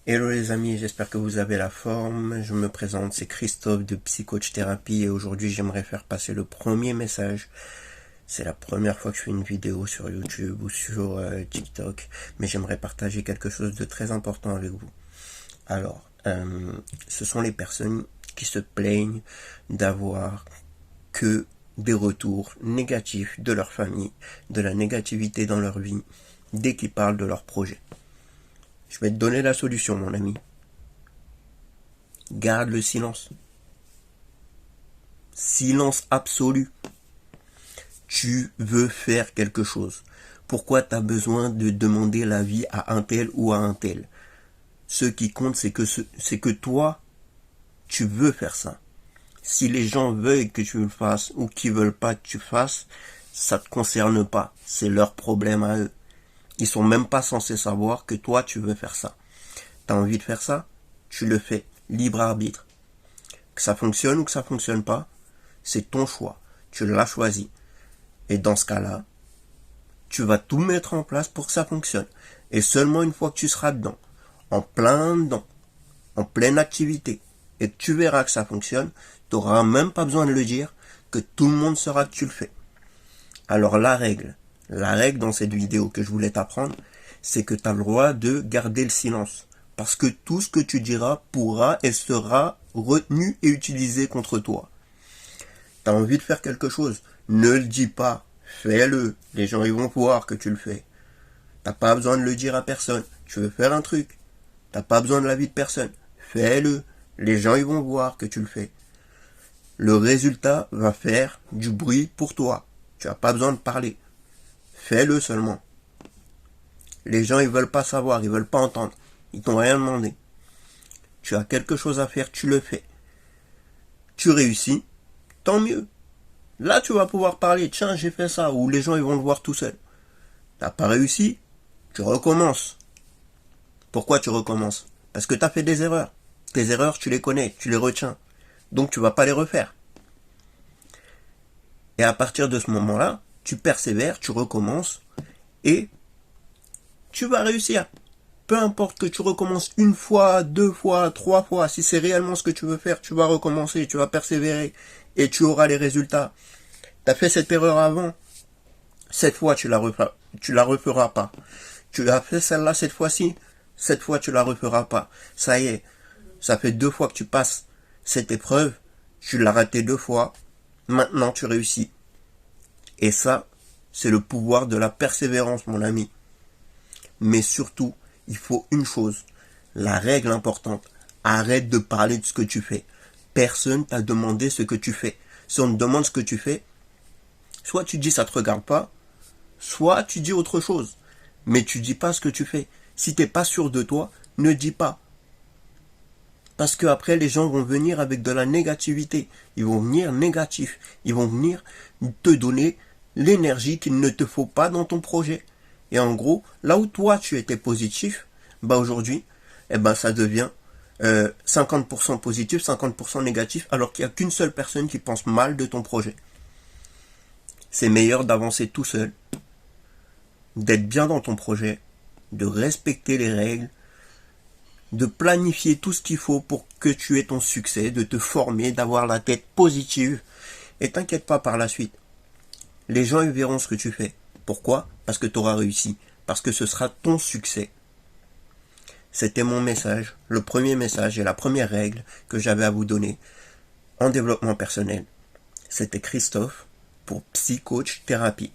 Hello les amis, j'espère que vous avez la forme. Je me présente, c'est Christophe de Psycoach Thérapie et aujourd'hui j'aimerais faire passer le premier message. C'est la première fois que je fais une vidéo sur YouTube ou sur TikTok, mais j'aimerais partager quelque chose de très important avec vous. Alors, ce sont les personnes qui se plaignent d'avoir que des retours négatifs de leur famille, de la négativité dans leur vie, dès qu'ils parlent de leur projet. Je vais te donner la solution, mon ami. Garde le silence. Silence absolu. Tu veux faire quelque chose. Pourquoi tu as besoin de demander l'avis à un tel ou à un tel? Ce qui compte, c'est que toi, tu veux faire ça. Si les gens veulent que tu le fasses ou qu'ils veulent pas que tu fasses, ça te concerne pas. C'est leur problème à eux. Ils sont même pas censés savoir que toi, tu veux faire ça. T'as envie de faire ça? Tu le fais. Libre arbitre. Que ça fonctionne ou que ça fonctionne pas, c'est ton choix. Tu l'as choisi. Et dans ce cas-là, tu vas tout mettre en place pour que ça fonctionne. Et seulement une fois que tu seras dedans, en pleine activité, et que tu verras que ça fonctionne, tu n'auras même pas besoin de le dire, que tout le monde saura que tu le fais. Alors la règle dans cette vidéo que je voulais t'apprendre, c'est que tu as le droit de garder le silence. Parce que tout ce que tu diras pourra et sera retenu et utilisé contre toi. T'as envie de faire quelque chose, ne le dis pas, fais-le. Les gens ils vont voir que tu le fais. T'as pas besoin de le dire à personne. Tu veux faire un truc, t'as pas besoin de l'avis de personne, fais-le. Les gens ils vont voir que tu le fais. Le résultat va faire du bruit pour toi. Tu n'as pas besoin de parler. Fais-le seulement. Les gens ils veulent pas savoir, ils veulent pas entendre. Ils t'ont rien demandé. Tu as quelque chose à faire, tu le fais. Tu réussis, tant mieux. Là, tu vas pouvoir parler, tiens, j'ai fait ça, ou les gens ils vont le voir tout seuls. T'as pas réussi, tu recommences. Pourquoi tu recommences? Parce que t'as fait des erreurs. Tes erreurs, tu les connais, tu les retiens. Donc tu vas pas les refaire. Et à partir de ce moment-là, tu persévères, tu recommences, et tu vas réussir. Peu importe que tu recommences une fois, deux fois, trois fois, si c'est réellement ce que tu veux faire, tu vas recommencer, tu vas persévérer, et tu auras les résultats. T'as fait cette erreur avant, cette fois tu la referas pas. Tu as fait celle-là cette fois-ci, cette fois tu la referas pas. Ça y est, ça fait 2 fois que tu passes cette épreuve, tu l'as raté 2 fois, maintenant tu réussis. Et ça, c'est le pouvoir de la persévérance, mon ami. Mais surtout, il faut une chose, la règle importante, arrête de parler de ce que tu fais. Personne t'a demandé ce que tu fais. Si on te demande ce que tu fais, soit tu dis ça te regarde pas, soit tu dis autre chose. Mais tu dis pas ce que tu fais. Si t'es pas sûr de toi, ne dis pas. Parce que après les gens vont venir avec de la négativité. Ils vont venir négatifs. Ils vont venir te donner l'énergie qu'il ne te faut pas dans ton projet. Et en gros, là où toi tu étais positif, bah aujourd'hui, ça devient 50% positif, 50% négatif, alors qu'il n'y a qu'une seule personne qui pense mal de ton projet. C'est meilleur d'avancer tout seul, d'être bien dans ton projet, de respecter les règles, de planifier tout ce qu'il faut pour que tu aies ton succès, de te former, d'avoir la tête positive. Et t'inquiète pas par la suite. Les gens ils verront ce que tu fais. Pourquoi? Parce que tu auras réussi. Parce que ce sera ton succès. C'était mon message, le premier message et la première règle que j'avais à vous donner en développement personnel. C'était Christophe pour Psycoach Thérapie.